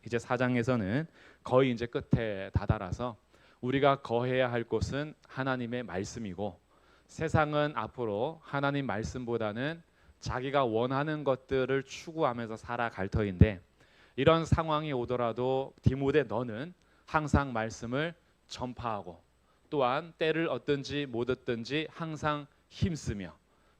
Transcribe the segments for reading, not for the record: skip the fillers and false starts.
이제 4장에서는 거의 이제 끝에 다다라서 우리가 거해야 할 곳은 하나님의 말씀이고, 세상은 앞으로 하나님 말씀보다는 자기가 원하는 것들을 추구하면서 살아갈 터인데, 이런 상황이 오더라도 디모데 너는 항상 말씀을 전파하고, 또한 때를 얻든지 못 얻든지 항상 힘쓰며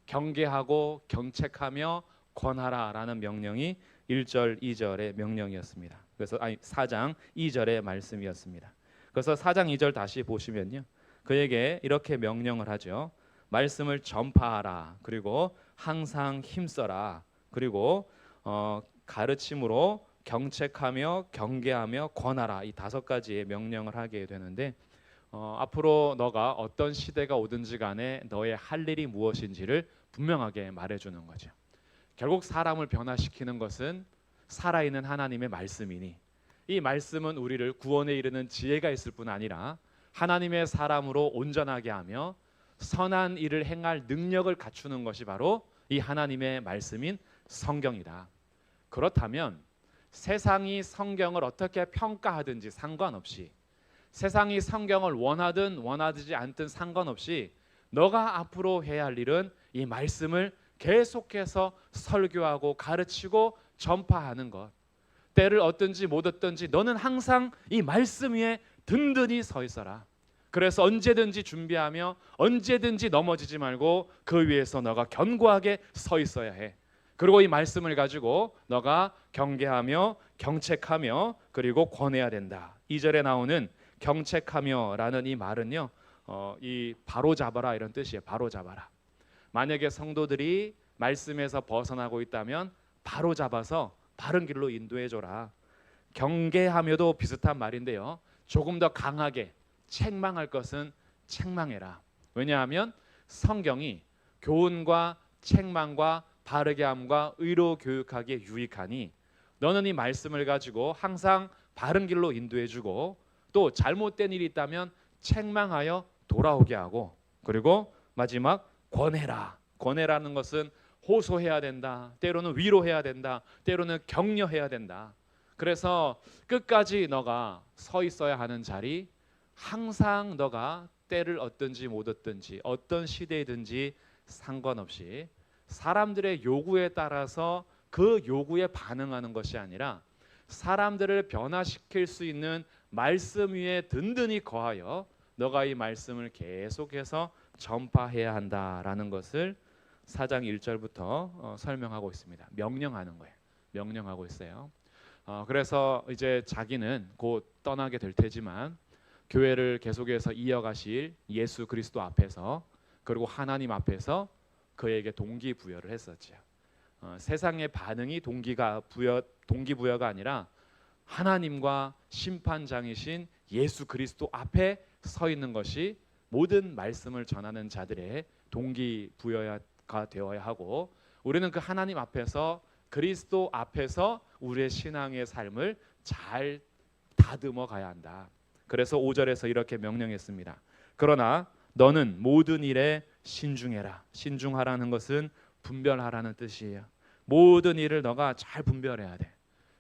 경계하고 경책하며 권하라라는 명령이 1절 2절의 명령이었습니다. 그래서 4장 2절의 말씀이었습니다. 그래서 4장 2절 다시 보시면요, 그에게 이렇게 명령을 하죠. 말씀을 전파하라, 그리고 항상 힘써라, 그리고 가르침으로 경책하며 경계하며 권하라, 이 5가지의 명령을 하게 되는데, 앞으로 너가 어떤 시대가 오든지 간에 너의 할 일이 무엇인지를 분명하게 말해주는 거죠. 결국 사람을 변화시키는 것은 살아있는 하나님의 말씀이니, 이 말씀은 우리를 구원에 이르는 지혜가 있을 뿐 아니라 하나님의 사람으로 온전하게 하며 선한 일을 행할 능력을 갖추는 것이 바로 이 하나님의 말씀인 성경이다. 그렇다면 세상이 성경을 어떻게 평가하든지 상관없이, 세상이 성경을 원하든 원하지 않든 상관없이 너가 앞으로 해야 할 일은 이 말씀을 계속해서 설교하고 가르치고 전파하는 것. 때를 얻든지 못 얻든지 너는 항상 이 말씀 위에 든든히 서 있어라. 그래서 언제든지 준비하며 언제든지 넘어지지 말고 그 위에서 너가 견고하게 서 있어야 해. 그리고 이 말씀을 가지고 너가 경계하며 경책하며 그리고 권해야 된다. 2절에 나오는 경책하며라는 이 말은요, 이 바로잡아라 이런 뜻이에요. 바로잡아라. 만약에 성도들이 말씀에서 벗어나고 있다면 바로잡아서 바른 길로 인도해줘라. 경계하며도 비슷한 말인데요, 조금 더 강하게 책망할 것은 책망해라. 왜냐하면 성경이 교훈과 책망과 바르게 함과 의로 교육하기에 유익하니, 너는 이 말씀을 가지고 항상 바른 길로 인도해주고, 또 잘못된 일이 있다면 책망하여 돌아오게 하고, 그리고 마지막 권해라. 권해라는 것은 호소해야 된다, 때로는 위로해야 된다, 때로는 격려해야 된다. 그래서 끝까지 너가 서 있어야 하는 자리, 항상 너가 때를 얻든지 못 얻든지 어떤 시대이든지 상관없이 사람들의 요구에 따라서 그 요구에 반응하는 것이 아니라 사람들을 변화시킬 수 있는 말씀 위에 든든히 거하여 너가 이 말씀을 계속해서 전파해야 한다라는 것을 4장 1절부터 설명하고 있습니다. 명령하는 거예요. 명령하고 있어요. 그래서 이제 자기는 곧 떠나게 될 테지만 교회를 계속해서 이어가실 예수 그리스도 앞에서, 그리고 하나님 앞에서 그에게 동기부여를 했었죠. 세상의 반응이 동기부여가 아니라 하나님과 심판장이신 예수 그리스도 앞에 서 있는 것이 모든 말씀을 전하는 자들의 동기부여가 되어야 하고, 우리는 그 하나님 앞에서, 그리스도 앞에서 우리의 신앙의 삶을 잘 다듬어 가야 한다. 그래서 5절에서 이렇게 명령했습니다. 그러나 너는 모든 일에 신중해라. 신중하라는 것은 분별하라는 뜻이에요. 모든 일을 너가 잘 분별해야 돼.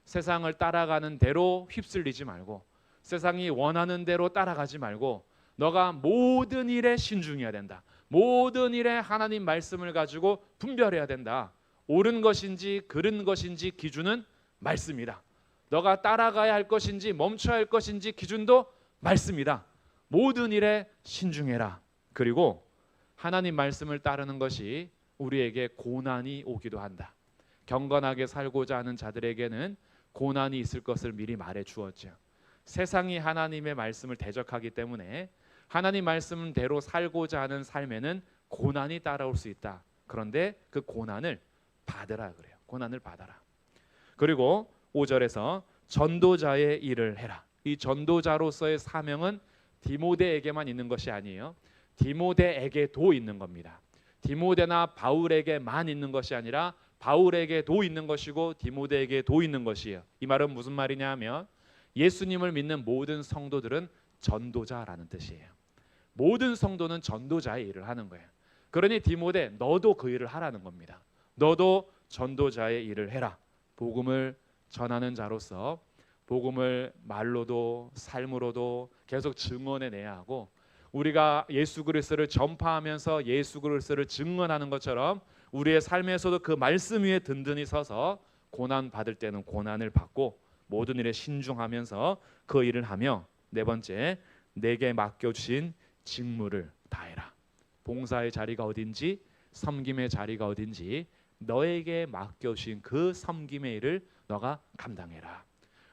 세상을 따라가는 대로 휩쓸리지 말고, 세상이 원하는 대로 따라가지 말고, 너가 모든 일에 신중해야 된다. 모든 일에 하나님 말씀을 가지고 분별해야 된다. 옳은 것인지 그른 것인지 기준은 말씀이다. 너가 따라가야 할 것인지 멈춰야 할 것인지 기준도 말씀이다. 모든 일에 신중해라. 그리고 하나님 말씀을 따르는 것이 우리에게 고난이 오기도 한다. 경건하게 살고자 하는 자들에게는 고난이 있을 것을 미리 말해 주었죠. 세상이 하나님의 말씀을 대적하기 때문에 하나님 말씀대로 살고자 하는 삶에는 고난이 따라올 수 있다. 그런데 그 고난을 받으라 그래요. 고난을 받아라. 그리고 5절에서 전도자의 일을 해라. 이 전도자로서의 사명은 디모데에게만 있는 것이 아니에요. 디모데에게도 있는 겁니다. 디모데나 바울에게만 있는 것이 아니라 바울에게도 있는 것이고 디모데에게도 있는 것이에요. 이 말은 무슨 말이냐 하면 예수님을 믿는 모든 성도들은 전도자라는 뜻이에요. 모든 성도는 전도자의 일을 하는 거예요. 그러니 디모데 너도 그 일을 하라는 겁니다. 너도 전도자의 일을 해라. 복음을 전하는 자로서 복음을 말로도 삶으로도 계속 증언해내야 하고, 우리가 예수 그리스도를 전파하면서 예수 그리스도를 증언하는 것처럼 우리의 삶에서도 그 말씀 위에 든든히 서서 고난 받을 때는 고난을 받고 모든 일에 신중하면서 그 일을 하며, 네 번째, 내게 맡겨주신 직무를 다해라. 봉사의 자리가 어딘지, 섬김의 자리가 어딘지 너에게 맡겨주신 그 섬김의 일을 너가 감당해라.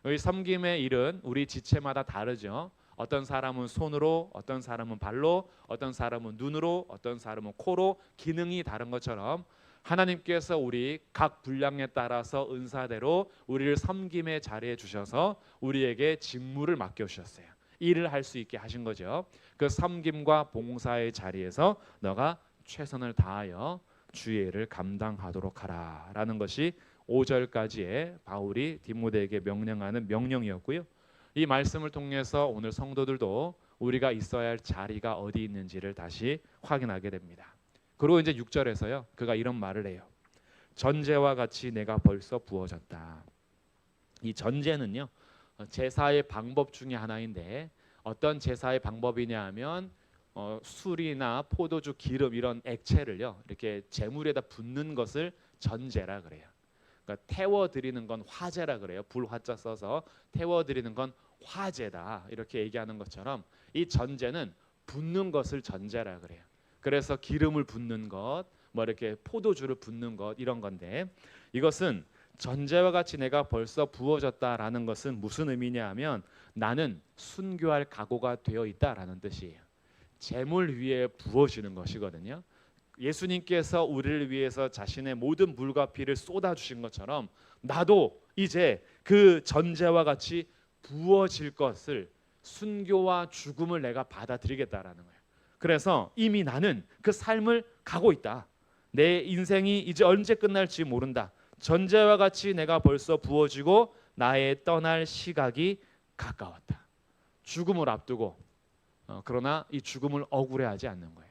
이 섬김의 일은 우리 지체마다 다르죠. 어떤 사람은 손으로, 어떤 사람은 발로, 어떤 사람은 눈으로, 어떤 사람은 코로, 기능이 다른 것처럼 하나님께서 우리 각 분량에 따라서 은사대로 우리를 섬김의 자리에 주셔서 우리에게 직무를 맡겨주셨어요. 일을 할 수 있게 하신 거죠. 그 섬김과 봉사의 자리에서 너가 최선을 다하여 주의 일을 감당하도록 하라라는 것이 5절까지의 바울이 디모데에게 명령하는 명령이었고요. 이 말씀을 통해서 오늘 성도들도 우리가 있어야 할 자리가 어디 있는지를 다시 확인하게 됩니다. 그리고 이제 6절에서요, 그가 이런 말을 해요. 전제와 같이 내가 벌써 부어졌다. 이 전제는요, 제사의 방법 중에 하나인데, 어떤 제사의 방법이냐 하면 술이나 포도주, 기름 이런 액체를요 이렇게 제물에다 붓는 것을 전제라 그래요. 그러니까 태워드리는 건 화제라 그래요. 불화자 써서 태워드리는 건 화제다 이렇게 얘기하는 것처럼 이 전제는 붓는 것을 전제라 그래요. 그래서 기름을 붓는 것, 뭐 이렇게 포도주를 붓는 것 이런 건데, 이것은 전제와 같이 내가 벌써 부어졌다라는 것은 무슨 의미냐 하면 나는 순교할 각오가 되어 있다라는 뜻이에요. 제물 위에 부어지는 것이거든요. 예수님께서 우리를 위해서 자신의 모든 물과 피를 쏟아주신 것처럼 나도 이제 그 전제와 같이 부어질 것을, 순교와 죽음을 내가 받아들이겠다라는 거예요. 그래서 이미 나는 그 삶을 가고 있다. 내 인생이 이제 언제 끝날지 모른다. 전제와 같이 내가 벌써 부어지고 나의 떠날 시각이 가까웠다. 죽음을 앞두고 그러나 이 죽음을 억울해하지 않는 거예요.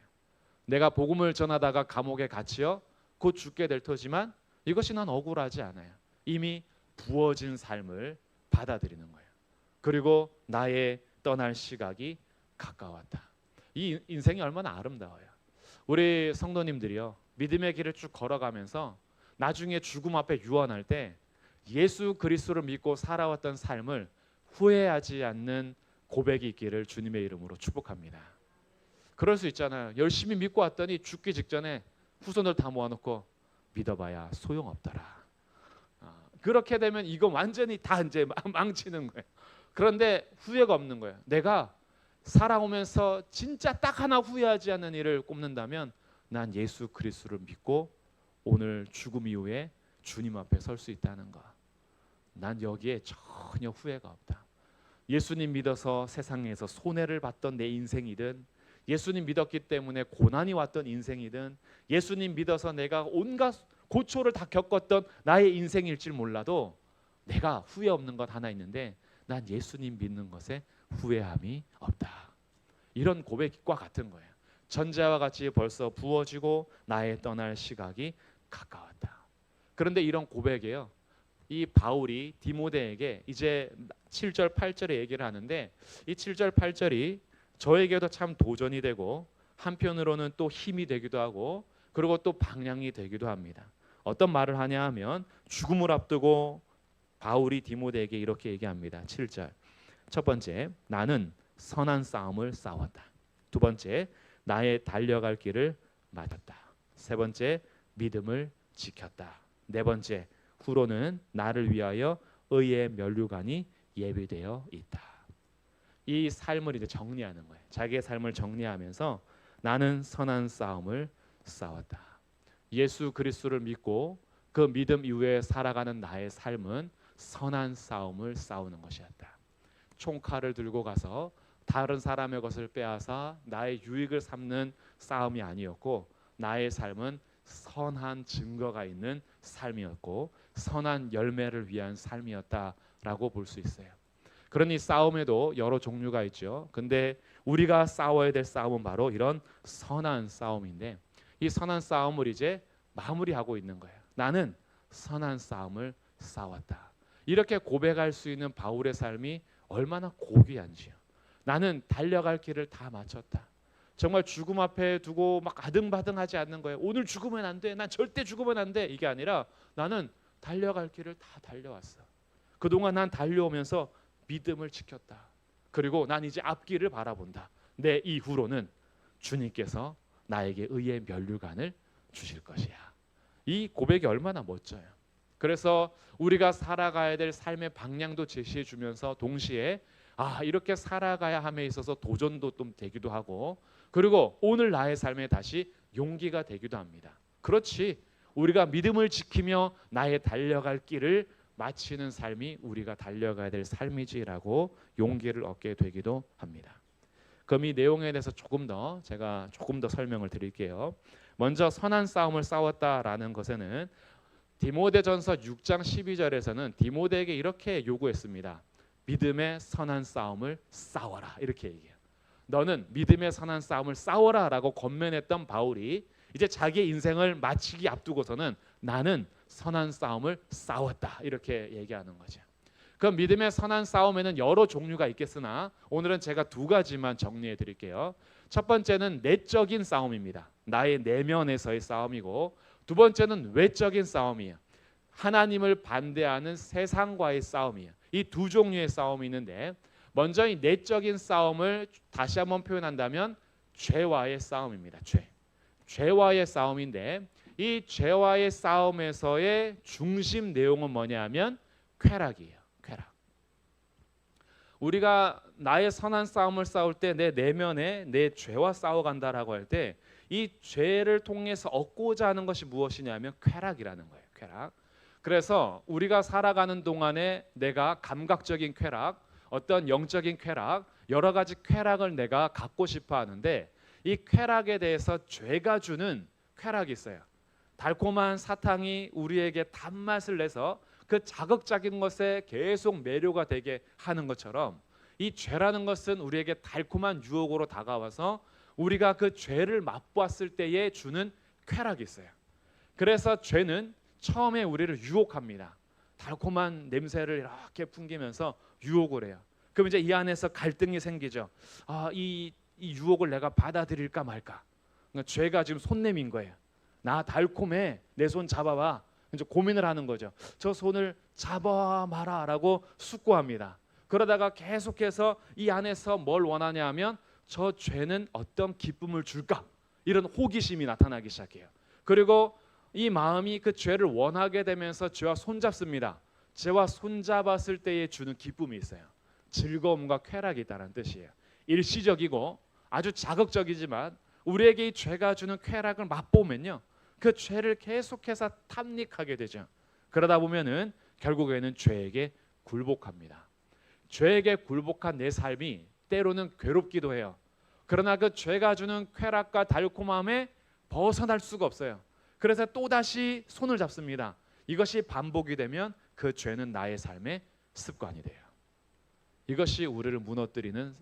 내가 복음을 전하다가 감옥에 갇혀 곧 죽게 될 터지만 이것이 난 억울하지 않아요. 이미 부어진 삶을 받아들이는 거예요. 그리고 나의 떠날 시각이 가까웠다. 이 인생이 얼마나 아름다워요. 우리 성도님들이요, 믿음의 길을 쭉 걸어가면서 나중에 죽음 앞에 유언할 때 예수 그리스도를 믿고 살아왔던 삶을 후회하지 않는 고백이 있기를 주님의 이름으로 축복합니다. 그럴 수 있잖아요. 열심히 믿고 왔더니 죽기 직전에 후손들 다 모아놓고 믿어봐야 소용없더라. 그렇게 되면 이거 완전히 다 이제 망치는 거예요. 그런데 후회가 없는 거예요. 내가 살아오면서 진짜 딱 하나 후회하지 않는 일을 꼽는다면 난 예수 그리스도를 믿고 오늘 죽음 이후에 주님 앞에 설 수 있다는 거. 난 여기에 전혀 후회가 없다. 예수님 믿어서 세상에서 손해를 봤던 내 인생이든, 예수님 믿었기 때문에 고난이 왔던 인생이든, 예수님 믿어서 내가 온갖 고초를 다 겪었던 나의 인생일지 몰라도 내가 후회 없는 것 하나 있는데 난 예수님 믿는 것에 후회함이 없다. 이런 고백과 같은 거예요. 전제와 같이 벌써 부어지고 나의 떠날 시각이 가까웠다. 그런데 이런 고백이에요. 이 바울이 디모데에게 이제 7절 8절에 얘기를 하는데, 이 7절 8절이 저에게도 참 도전이 되고 한편으로는 또 힘이 되기도 하고 그리고 또 방향이 되기도 합니다. 어떤 말을 하냐 하면 죽음을 앞두고 바울이 디모데에게 이렇게 얘기합니다. 7절. 첫 번째, 나는 선한 싸움을 싸웠다. 두 번째, 나의 달려갈 길을 맞았다. 세 번째, 믿음을 지켰다. 네 번째, 후로는 나를 위하여 의의 면류관이 예비되어 있다. 이 삶을 이제 정리하는 거예요. 자기의 삶을 정리하면서 나는 선한 싸움을 싸웠다. 예수 그리스도를 믿고 그 믿음 이후에 살아가는 나의 삶은 선한 싸움을 싸우는 것이었다. 총칼을 들고 가서 다른 사람의 것을 빼앗아 나의 유익을 삼는 싸움이 아니었고, 나의 삶은 선한 증거가 있는 삶이었고 선한 열매를 위한 삶이었다라고 볼 수 있어요. 그러니 싸움에도 여러 종류가 있죠. 근데 우리가 싸워야 될 싸움은 바로 이런 선한 싸움인데, 이 선한 싸움을 이제 마무리하고 있는 거예요. 나는 선한 싸움을 싸웠다. 이렇게 고백할 수 있는 바울의 삶이 얼마나 고귀한지요. 나는 달려갈 길을 다 마쳤다. 정말 죽음 앞에 두고 막 아등바등하지 않는 거예요. 오늘 죽으면 안 돼. 난 절대 죽으면 안 돼. 이게 아니라 나는 달려갈 길을 다 달려왔어. 그동안 난 달려오면서 믿음을 지켰다. 그리고 난 이제 앞길을 바라본다. 내 이후로는 주님께서 나에게 의의 면류관을 주실 것이야. 이 고백이 얼마나 멋져요. 그래서 우리가 살아가야 될 삶의 방향도 제시해 주면서 동시에 이렇게 살아가야 함에 있어서 도전도 좀 되기도 하고, 그리고 오늘 나의 삶에 다시 용기가 되기도 합니다. 그렇지, 우리가 믿음을 지키며 나의 달려갈 길을 마치는 삶이 우리가 달려가야 될 삶이지라고 용기를 얻게 되기도 합니다. 그럼 이 내용에 대해서 제가 조금 더 설명을 드릴게요. 먼저 선한 싸움을 싸웠다라는 것에는 디모데전서 6장 12절에서는 디모데에게 이렇게 요구했습니다. 믿음의 선한 싸움을 싸워라, 이렇게 얘기해요. 너는 믿음의 선한 싸움을 싸워라라고 권면했던 바울이 이제 자기의 인생을 마치기 앞두고서는 나는 선한 싸움을 싸웠다, 이렇게 얘기하는 거죠. 그럼 믿음의 선한 싸움에는 여러 종류가 있겠으나 오늘은 제가 두 가지만 정리해 드릴게요. 첫 번째는 내적인 싸움입니다. 나의 내면에서의 싸움이고, 두 번째는 외적인 싸움이에요. 하나님을 반대하는 세상과의 싸움이에요. 이 두 종류의 싸움이 있는데, 먼저 이 내적인 싸움을 다시 한번 표현한다면 죄와의 싸움입니다. 죄와의 싸움인데, 이 죄와의 싸움에서의 중심 내용은 뭐냐면 쾌락이에요. 쾌락. 우리가 나의 선한 싸움을 싸울 때 내 내면에 내 죄와 싸워간다라고 할 때 이 죄를 통해서 얻고자 하는 것이 무엇이냐면 쾌락이라는 거예요. 쾌락. 그래서 우리가 살아가는 동안에 내가 감각적인 쾌락, 어떤 영적인 쾌락, 여러 가지 쾌락을 내가 갖고 싶어 하는데, 이 쾌락에 대해서 죄가 주는 쾌락이 있어요. 달콤한 사탕이 우리에게 단맛을 내서 그 자극적인 것에 계속 매료가 되게 하는 것처럼, 이 죄라는 것은 우리에게 달콤한 유혹으로 다가와서 우리가 그 죄를 맛보았을 때에 주는 쾌락이 있어요. 그래서 죄는 처음에 우리를 유혹합니다. 달콤한 냄새를 이렇게 풍기면서 유혹을 해요. 그럼 이제 이 안에서 갈등이 생기죠. 이 유혹을 내가 받아들일까 말까. 그러니까 죄가 지금 손님인 거예요. 나 달콤해, 내 손 잡아봐. 이제 고민을 하는 거죠. 저 손을 잡아 마라라고 숙고합니다. 그러다가 계속해서 이 안에서 뭘 원하냐 하면 저 죄는 어떤 기쁨을 줄까? 이런 호기심이 나타나기 시작해요. 그리고 이 마음이 그 죄를 원하게 되면서 죄와 손잡습니다. 죄와 손잡았을 때에 주는 기쁨이 있어요. 즐거움과 쾌락이 있다는 뜻이에요. 일시적이고 아주 자극적이지만 우리에게 이 죄가 주는 쾌락을 맛보면요, 그 죄를 계속해서 탐닉하게 되죠. 그러다 보면은 결국에는 죄에게 굴복합니다. 죄에게 굴복한 내 삶이 때로는 괴롭기도 해요. 그러나 그 죄가 주는 쾌락과 달콤함에 벗어날 수가 없어요. 그래서 또다시 손을 잡습니다. 이것이 반복이 되면 그 죄는 나의 삶의 습관이 돼요. 이것이 우리를 무너뜨리는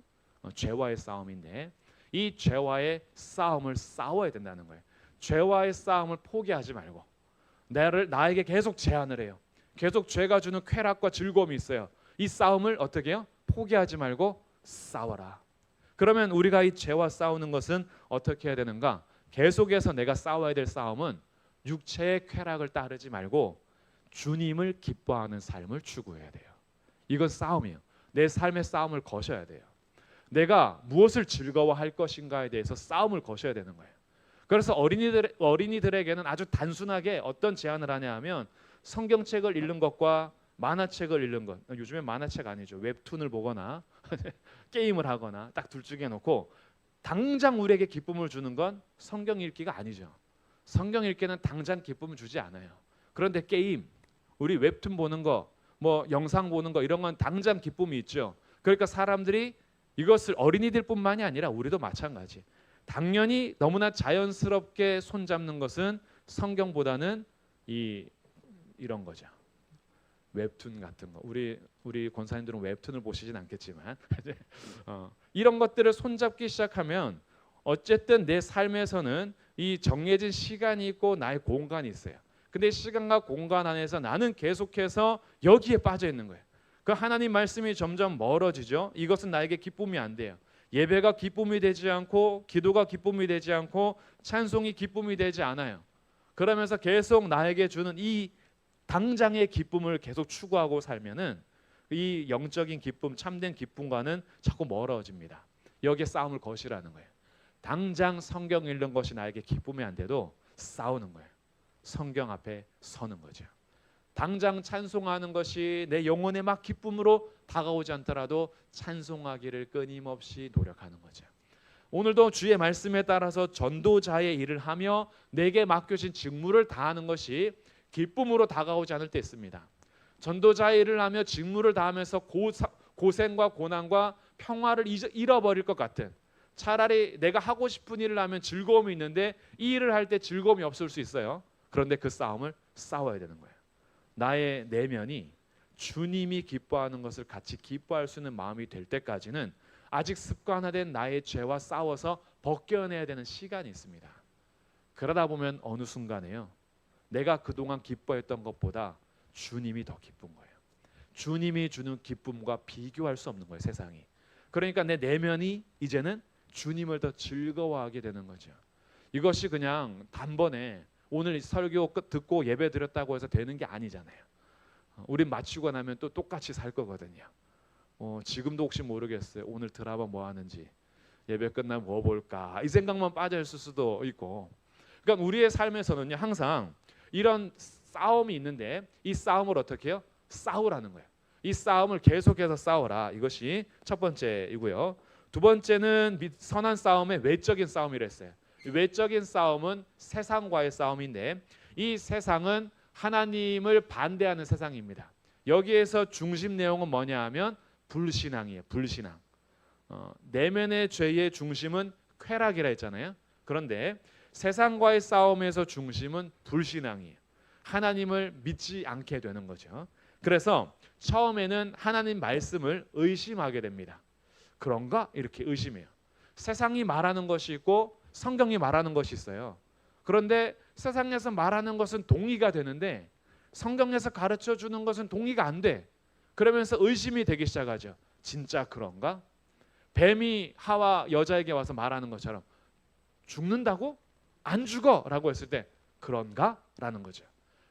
죄와의 싸움인데, 이 죄와의 싸움을 싸워야 된다는 거예요. 죄와의 싸움을 포기하지 말고 나에게 계속 제한을 해요. 계속 죄가 주는 쾌락과 즐거움이 있어요. 이 싸움을 어떻게 해요? 포기하지 말고 싸워라. 그러면 우리가 이 죄와 싸우는 것은 어떻게 해야 되는가? 계속해서 내가 싸워야 될 싸움은 육체의 쾌락을 따르지 말고 주님을 기뻐하는 삶을 추구해야 돼요. 이건 싸움이에요. 내 삶의 싸움을 거셔야 돼요. 내가 무엇을 즐거워할 것인가에 대해서 싸움을 거셔야 되는 거예요. 그래서 어린이들에게는 아주 단순하게 어떤 제안을 하냐 하면 성경책을 읽는 것과 만화책을 읽는 것, 요즘엔 만화책 아니죠. 웹툰을 보거나 게임을 하거나 딱 둘 중에 놓고, 당장 우리에게 기쁨을 주는 건 성경 읽기가 아니죠. 성경 읽기는 당장 기쁨을 주지 않아요. 그런데 게임, 우리 웹툰 보는 거, 뭐 영상 보는 거, 이런 건 당장 기쁨이 있죠. 그러니까 사람들이 이것을, 어린이들뿐만이 아니라 우리도 마찬가지. 당연히 너무나 자연스럽게 손잡는 것은 성경보다는 이런 거죠. 웹툰 같은 거. 우리 권사님들은 웹툰을 보시진 않겠지만 이런 것들을 손잡기 시작하면 어쨌든 내 삶에서는 이 정해진 시간이 있고 나의 공간이 있어요. 근데 시간과 공간 안에서 나는 계속해서 여기에 빠져 있는 거예요. 그 하나님 말씀이 점점 멀어지죠. 이것은 나에게 기쁨이 안 돼요. 예배가 기쁨이 되지 않고 기도가 기쁨이 되지 않고 찬송이 기쁨이 되지 않아요. 그러면서 계속 나에게 주는 이 당장의 기쁨을 계속 추구하고 살면은 이 영적인 기쁨, 참된 기쁨과는 자꾸 멀어집니다. 여기에 싸움을 거시라는 거예요. 당장 성경 읽는 것이 나에게 기쁨이 안 돼도 싸우는 거예요. 성경 앞에 서는 거죠. 당장 찬송하는 것이 내 영혼에 막 기쁨으로 다가오지 않더라도 찬송하기를 끊임없이 노력하는 거죠. 오늘도 주의 말씀에 따라서 전도자의 일을 하며 내게 맡겨진 직무를 다하는 것이 기쁨으로 다가오지 않을 때 있습니다. 전도자의 일을 하며 직무를 다하면서 고생과 고난과 평화를 잃어버릴 것 같은, 차라리 내가 하고 싶은 일을 하면 즐거움이 있는데 이 일을 할 때 즐거움이 없을 수 있어요. 그런데 그 싸움을 싸워야 되는 거예요. 나의 내면이 주님이 기뻐하는 것을 같이 기뻐할 수 있는 마음이 될 때까지는 아직 습관화된 나의 죄와 싸워서 벗겨내야 되는 시간이 있습니다. 그러다 보면 어느 순간에요, 내가 그동안 기뻐했던 것보다 주님이 더 기쁜 거예요. 주님이 주는 기쁨과 비교할 수 없는 거예요, 세상이. 그러니까 내 내면이 이제는 주님을 더 즐거워하게 되는 거죠. 이것이 그냥 단번에 오늘 설교 듣고 예배 드렸다고 해서 되는 게 아니잖아요. 우린 마치고 나면 또 똑같이 살 거거든요. 지금도 혹시 모르겠어요. 오늘 드라마 뭐 하는지, 예배 끝나면 뭐 볼까, 이 생각만 빠져 있을 수도 있고. 그러니까 우리의 삶에서는요, 항상 이런 싸움이 있는데 이 싸움을 어떻게 해요? 싸우라는 거예요. 이 싸움을 계속해서 싸워라. 이것이 첫 번째이고요. 두 번째는 선한 싸움의 외적인 싸움이라 했어요. 외적인 싸움은 세상과의 싸움인데 이 세상은 하나님을 반대하는 세상입니다. 여기에서 중심 내용은 뭐냐 하면 불신앙이에요. 불신앙. 내면의 죄의 중심은 쾌락이라 했잖아요. 그런데 세상과의 싸움에서 중심은 불신앙이에요. 하나님을 믿지 않게 되는 거죠. 그래서 처음에는 하나님 말씀을 의심하게 됩니다. 그런가? 이렇게 의심해요. 세상이 말하는 것이 있고 성경이 말하는 것이 있어요. 그런데 세상에서 말하는 것은 동의가 되는데 성경에서 가르쳐 주는 것은 동의가 안 돼. 그러면서 의심이 되기 시작하죠. 진짜 그런가? 뱀이 하와 여자에게 와서 말하는 것처럼 죽는다고? 안 죽어! 라고 했을 때 그런가? 라는 거죠.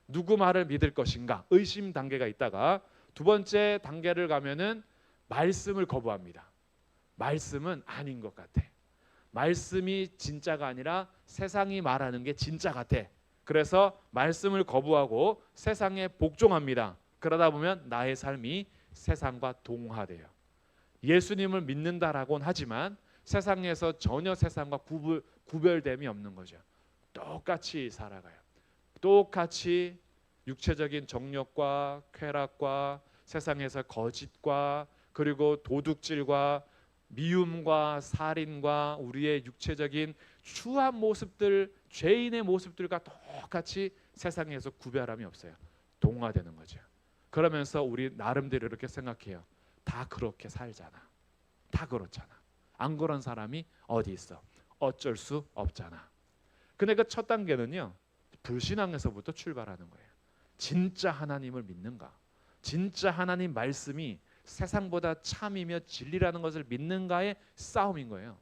누구 말을 믿을 것인가? 의심 단계가 있다가 두 번째 단계를 가면은 말씀을 거부합니다. 말씀은 아닌 것 같아. 말씀이 진짜가 아니라 세상이 말하는 게 진짜 같아. 그래서 말씀을 거부하고 세상에 복종합니다. 그러다 보면 나의 삶이 세상과 동화돼요. 예수님을 믿는다라고는 하지만 세상에서 전혀 세상과 구별됨이 없는 거죠. 똑같이 살아가요. 똑같이 육체적인 정욕과 쾌락과 세상에서 거짓과 그리고 도둑질과 미움과 살인과 우리의 육체적인 추한 모습들, 죄인의 모습들과 똑같이 세상에서 구별함이 없어요. 동화되는 거죠. 그러면서 우리 나름대로 이렇게 생각해요. 다 그렇게 살잖아. 다 그렇잖아. 안 그런 사람이 어디 있어. 어쩔 수 없잖아. 근데 그 첫 단계는요, 불신앙에서부터 출발하는 거예요. 진짜 하나님을 믿는가? 진짜 하나님 말씀이 세상보다 참이며 진리라는 것을 믿는가의 싸움인 거예요.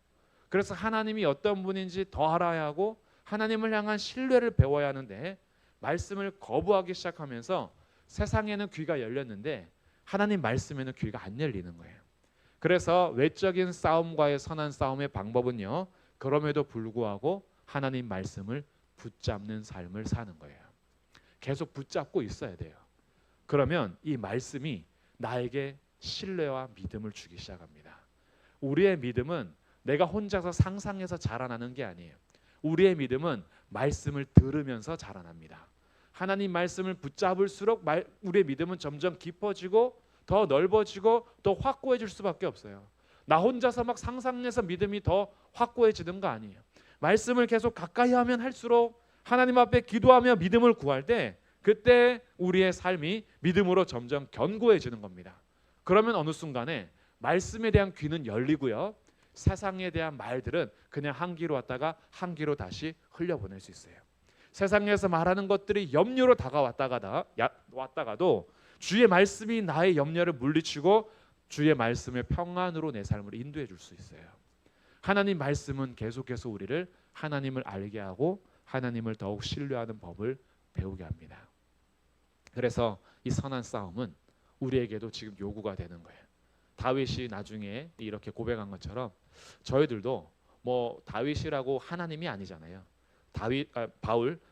그래서 하나님이 어떤 분인지 더 알아야 하고 하나님을 향한 신뢰를 배워야 하는데 말씀을 거부하기 시작하면서 세상에는 귀가 열렸는데 하나님 말씀에는 귀가 안 열리는 거예요. 그래서 외적인 싸움과의 선한 싸움의 방법은요, 그럼에도 불구하고 하나님 말씀을 붙잡는 삶을 사는 거예요. 계속 붙잡고 있어야 돼요. 그러면 이 말씀이 나에게 신뢰와 믿음을 주기 시작합니다. 우리의 믿음은 내가 혼자서 상상해서 자라나는 게 아니에요. 우리의 믿음은 말씀을 들으면서 자라납니다. 하나님 말씀을 붙잡을수록 우리의 믿음은 점점 깊어지고 더 넓어지고 더 확고해질 수밖에 없어요. 나 혼자서 막 상상해서 믿음이 더 확고해지는 거 아니에요. 말씀을 계속 가까이 하면 할수록 하나님 앞에 기도하며 믿음을 구할 때 그때 우리의 삶이 믿음으로 점점 견고해지는 겁니다. 그러면 어느 순간에 말씀에 대한 귀는 열리고요, 세상에 대한 말들은 그냥 한 귀로 왔다가 한 귀로 다시 흘려보낼 수 있어요. 세상에서 말하는 것들이 염려로 왔다가도 주의 말씀이 나의 염려를 물리치고 주의 말씀의 평안으로 내 삶을 인도해 줄 수 있어요. 하나님 말씀은 계속해서 우리를 하나님을 알게 하고 하나님을 더욱 신뢰하는 법을 배우게 합니다. 그래서 이 선한 싸움은 우리에게도 지금 요구가 되는 거예요. 다윗이 나중에 이렇게 고백한 것처럼 저희들도 뭐 다윗이라고 하나님이 아니잖아요.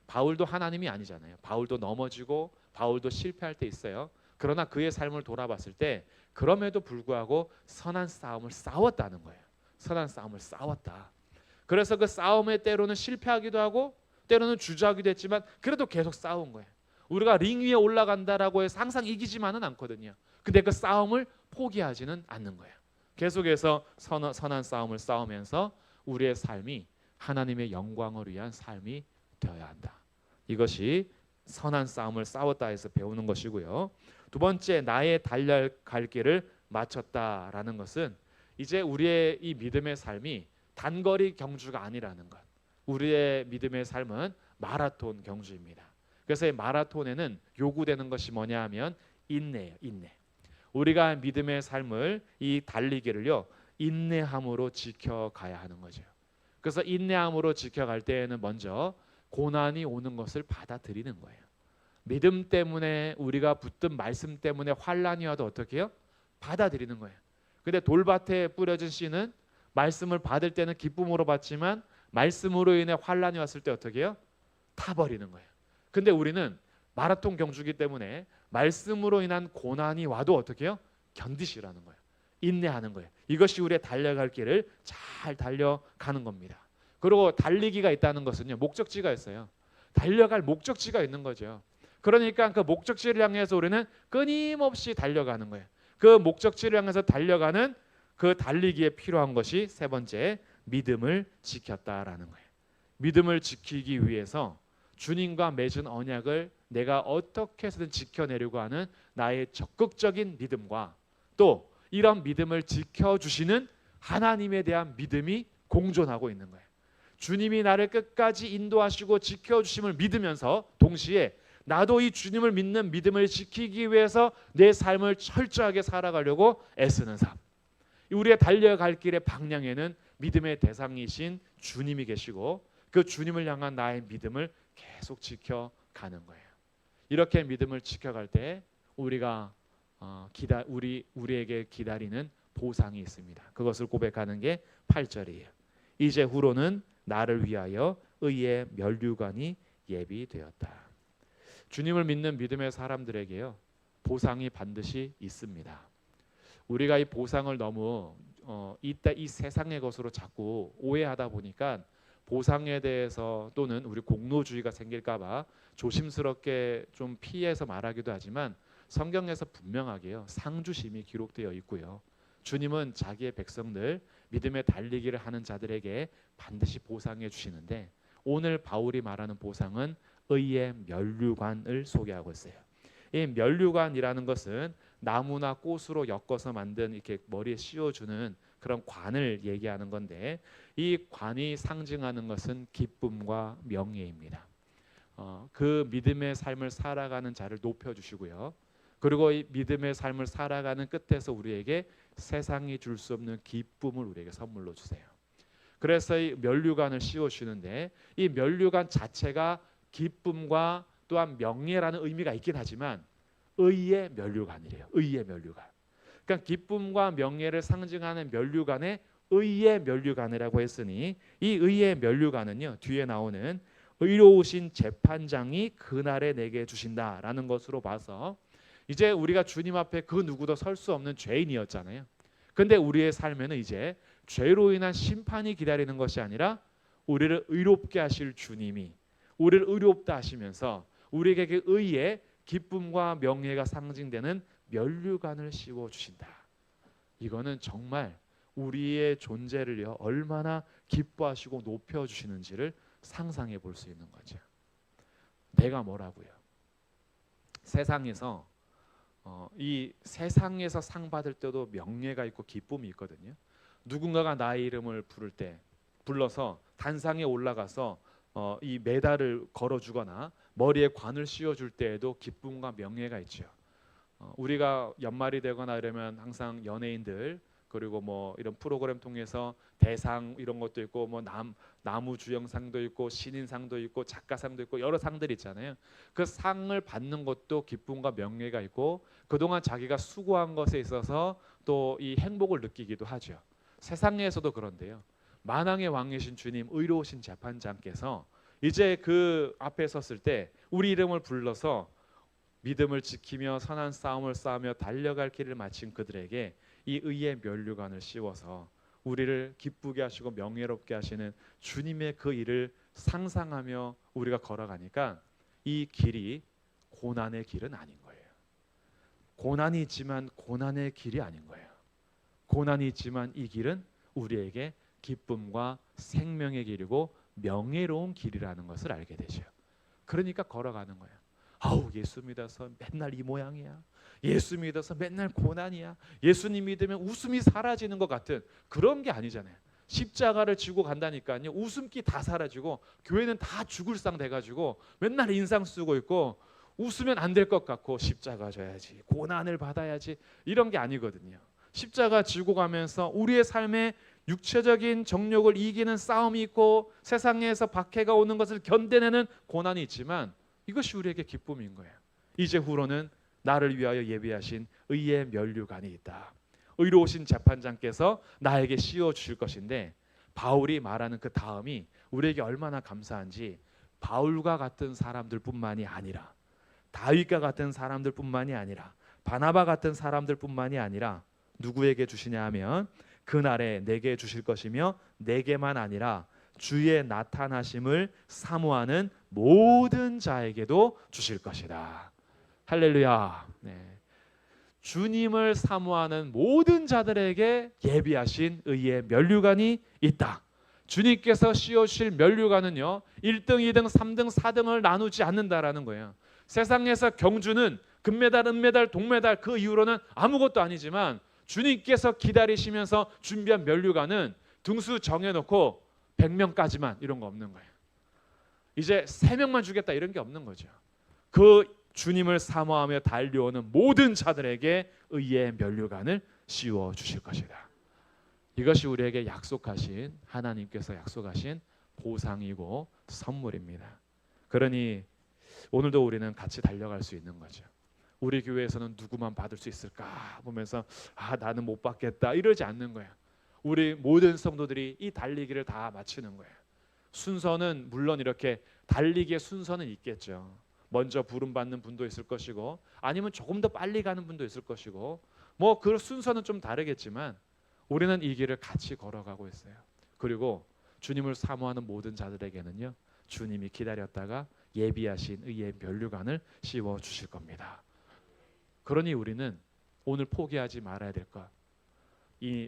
바울도 하나님이 아니잖아요. 바울도 넘어지고 바울도 실패할 때 있어요. 그러나 그의 삶을 돌아봤을 때 그럼에도 불구하고 선한 싸움을 싸웠다는 거예요. 선한 싸움을 싸웠다. 그래서 그 싸움에 때로는 실패하기도 하고 때로는 주저하기도 했지만 그래도 계속 싸운 거예요. 우리가 링 위에 올라간다라고 해서 항상 이기지만은 않거든요. 근데 그 싸움을 포기하지는 않는 거예요. 계속해서 선한 싸움을 싸우면서 우리의 삶이 하나님의 영광을 위한 삶이 되어야 한다. 이것이 선한 싸움을 싸웠다 해서 배우는 것이고요. 두 번째, 나의 달려갈 길을 마쳤다라는 것은 이제 우리의 이 믿음의 삶이 단거리 경주가 아니라는 것. 우리의 믿음의 삶은 마라톤 경주입니다. 그래서 이 마라톤에는 요구되는 것이 뭐냐 하면 인내예요. 인내. 우리가 믿음의 삶을 이 달리기를요 인내함으로 지켜가야 하는 거죠. 그래서 인내함으로 지켜갈 때에는 먼저 고난이 오는 것을 받아들이는 거예요. 믿음 때문에 우리가 붙든 말씀 때문에 환란이 와도 어떻게 해요? 받아들이는 거예요. 근데 돌밭에 뿌려진 씨는 말씀을 받을 때는 기쁨으로 받지만 말씀으로 인해 환란이 왔을 때 어떻게 해요? 타버리는 거예요. 근데 우리는 마라톤 경주기 때문에 말씀으로 인한 고난이 와도 어떻게 해요? 견디시라는 거예요. 인내하는 거예요. 이것이 우리의 달려갈 길을 잘 달려가는 겁니다. 그리고 달리기가 있다는 것은요 목적지가 있어요. 달려갈 목적지가 있는 거죠. 그러니까 그 목적지를 향해서 우리는 끊임없이 달려가는 거예요. 그 목적지를 향해서 달려가는 그 달리기에 필요한 것이 세 번째, 믿음을 지켰다라는 거예요. 믿음을 지키기 위해서 주님과 맺은 언약을 내가 어떻게 해서든 지켜내려고 하는 나의 적극적인 믿음과 또 이런 믿음을 지켜주시는 하나님에 대한 믿음이 공존하고 있는 거예요. 주님이 나를 끝까지 인도하시고 지켜주심을 믿으면서 동시에 나도 이 주님을 믿는 믿음을 지키기 위해서 내 삶을 철저하게 살아가려고 애쓰는 삶. 우리의 달려갈 길의 방향에는 믿음의 대상이신 주님이 계시고 그 주님을 향한 나의 믿음을 계속 지켜가는 거예요. 이렇게 믿음을 지켜갈 때 우리가 우리에게 기다리는 보상이 있습니다. 그것을 고백하는 게 8절이에요. 이제 후로는 나를 위하여 의의 면류관이 예비되었다. 주님을 믿는 믿음의 사람들에게요 보상이 반드시 있습니다. 우리가 이 보상을 너무 이 세상의 것으로 자꾸 오해하다 보니까 보상에 대해서 또는 우리 공로주의가 생길까봐 조심스럽게 좀 피해서 말하기도 하지만 성경에서 분명하게요 상주심이 기록되어 있고요. 주님은 자기의 백성들 믿음의 달리기를 하는 자들에게 반드시 보상해 주시는데 오늘 바울이 말하는 보상은 의의 면류관을 소개하고 있어요. 이 면류관이라는 것은 나무나 꽃으로 엮어서 만든 이렇게 머리에 씌워주는 그런 관을 얘기하는 건데 이 관이 상징하는 것은 기쁨과 명예입니다. 그 믿음의 삶을 살아가는 자를 높여주시고요. 그리고 이 믿음의 삶을 살아가는 끝에서 우리에게 세상이 줄 수 없는 기쁨을 우리에게 선물로 주세요. 그래서 이 면류관을 씌워주시는데 이 면류관 자체가 기쁨과 또한 명예라는 의미가 있긴 하지만 의의 면류관이래요. 의의 면류관. 그러니까 기쁨과 명예를 상징하는 면류관에 의의 면류관이라고 했으니 이 의의 면류관은요 뒤에 나오는 의로우신 재판장이 그날에 내게 주신다라는 것으로 봐서 이제 우리가 주님 앞에 그 누구도 설 수 없는 죄인이었잖아요. 근데 우리의 삶에는 이제 죄로 인한 심판이 기다리는 것이 아니라 우리를 의롭게 하실 주님이 우리를 의롭다 하시면서 우리에게 그 의의 기쁨과 명예가 상징되는 면류관을 씌워 주신다. 이거는 정말 우리의 존재를요 얼마나 기뻐하시고 높여 주시는지를 상상해 볼 수 있는 거죠. 내가 뭐라고요? 세상에서 이 세상에서 상 받을 때도 명예가 있고 기쁨이 있거든요. 누군가가 나의 이름을 불러서 단상에 올라가서 이 메달을 걸어주거나 머리에 관을 씌워줄 때에도 기쁨과 명예가 있죠. 우리가 연말이 되거나 이러면 항상 연예인들 그리고 뭐 이런 프로그램 통해서 대상 이런 것도 있고 뭐 나무 주연상도 있고 신인상도 있고 작가상도 있고 여러 상들이 있잖아요. 그 상을 받는 것도 기쁨과 명예가 있고 그동안 자기가 수고한 것에 있어서 또 이 행복을 느끼기도 하죠. 세상에서도 그런데요. 만왕의 왕이신 주님 의로우신 재판장께서 이제 그 앞에 섰을 때 우리 이름을 불러서 믿음을 지키며 선한 싸움을 싸우며 달려갈 길을 마친 그들에게 이 의의 면류관을 씌워서 우리를 기쁘게 하시고 명예롭게 하시는 주님의 그 일을 상상하며 우리가 걸어가니까 이 길이 고난의 길은 아닌 거예요. 고난이 있지만 고난의 길이 아닌 거예요. 고난이 있지만 이 길은 우리에게 기쁨과 생명의 길이고 명예로운 길이라는 것을 알게 되죠. 그러니까 걸어가는 거예요. 아우 예수 믿어서 맨날 이 모양이야. 예수 믿어서 맨날 고난이야. 예수님 믿으면 웃음이 사라지는 것 같은 그런 게 아니잖아요. 십자가를 지고 간다니까요. 웃음기 다 사라지고 교회는 다 죽을 상 돼가지고 맨날 인상 쓰고 있고 웃으면 안 될 것 같고 십자가 져야지 고난을 받아야지 이런 게 아니거든요. 십자가 지고 가면서 우리의 삶에 육체적인 정욕을 이기는 싸움이 있고 세상에서 박해가 오는 것을 견뎌내는 고난이 있지만 이것이 우리에게 기쁨인 거예요. 이제 후로는 나를 위하여 예비하신 의의 면류관이 있다. 의로우신 재판장께서 나에게 씌워 주실 것인데 바울이 말하는 그 다음이 우리에게 얼마나 감사한지 바울과 같은 사람들뿐만이 아니라 다윗과 같은 사람들뿐만이 아니라 바나바 같은 사람들뿐만이 아니라 누구에게 주시냐 하면 그날에 내게 주실 것이며 내게만 아니라 주의 나타나심을 사모하는 모든 자에게도 주실 것이다. 할렐루야. 네. 주님을 사모하는 모든 자들에게 예비하신 의의 면류관이 있다. 주님께서 씌워주실 면류관은요 1등, 2등, 3등, 4등을 나누지 않는다라는 거예요. 세상에서 경주는 금메달, 은메달, 동메달 그 이후로는 아무것도 아니지만 주님께서 기다리시면서 준비한 면류관은 등수 정해놓고 100명까지만 이런 거 없는 거예요. 이제 3명만 주겠다 이런 게 없는 거죠. 그 주님을 사모하며 달려오는 모든 자들에게 의의 면류관을 씌워 주실 것이다. 이것이 우리에게 약속하신 하나님께서 약속하신 보상이고 선물입니다. 그러니 오늘도 우리는 같이 달려갈 수 있는 거죠. 우리 교회에서는 누구만 받을 수 있을까 보면서 나는 못 받겠다 이러지 않는 거예요. 우리 모든 성도들이 이 달리기를 다 마치는 거예요. 순서는 물론 이렇게 달리기의 순서는 있겠죠. 먼저 부름받는 분도 있을 것이고 아니면 조금 더 빨리 가는 분도 있을 것이고 뭐 그 순서는 좀 다르겠지만 우리는 이 길을 같이 걸어가고 있어요. 그리고 주님을 사모하는 모든 자들에게는요 주님이 기다렸다가 예비하신 의의 면류관을 씌워 주실 겁니다. 그러니 우리는 오늘 포기하지 말아야 될 것.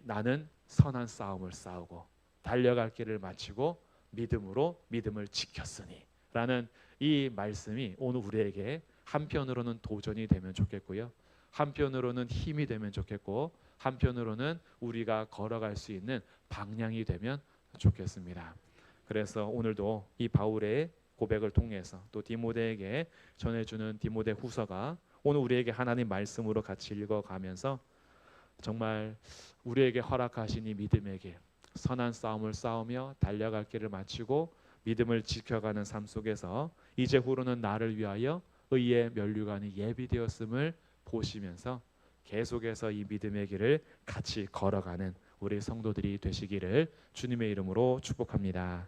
나는 선한 싸움을 싸우고 달려갈 길을 마치고 믿음으로 믿음을 지켰으니 라는 이 말씀이 오늘 우리에게 한편으로는 도전이 되면 좋겠고요. 한편으로는 힘이 되면 좋겠고 한편으로는 우리가 걸어갈 수 있는 방향이 되면 좋겠습니다. 그래서 오늘도 이 바울의 고백을 통해서 또 디모데에게 전해주는 디모데 후서가 오늘 우리에게 하나님 말씀으로 같이 읽어가면서 정말 우리에게 허락하신 이 믿음의 길, 선한 싸움을 싸우며 달려갈 길을 마치고 믿음을 지켜가는 삶 속에서 이제 후로는 나를 위하여 의의 면류관이 예비되었음을 보시면서 계속해서 이 믿음의 길을 같이 걸어가는 우리 성도들이 되시기를 주님의 이름으로 축복합니다.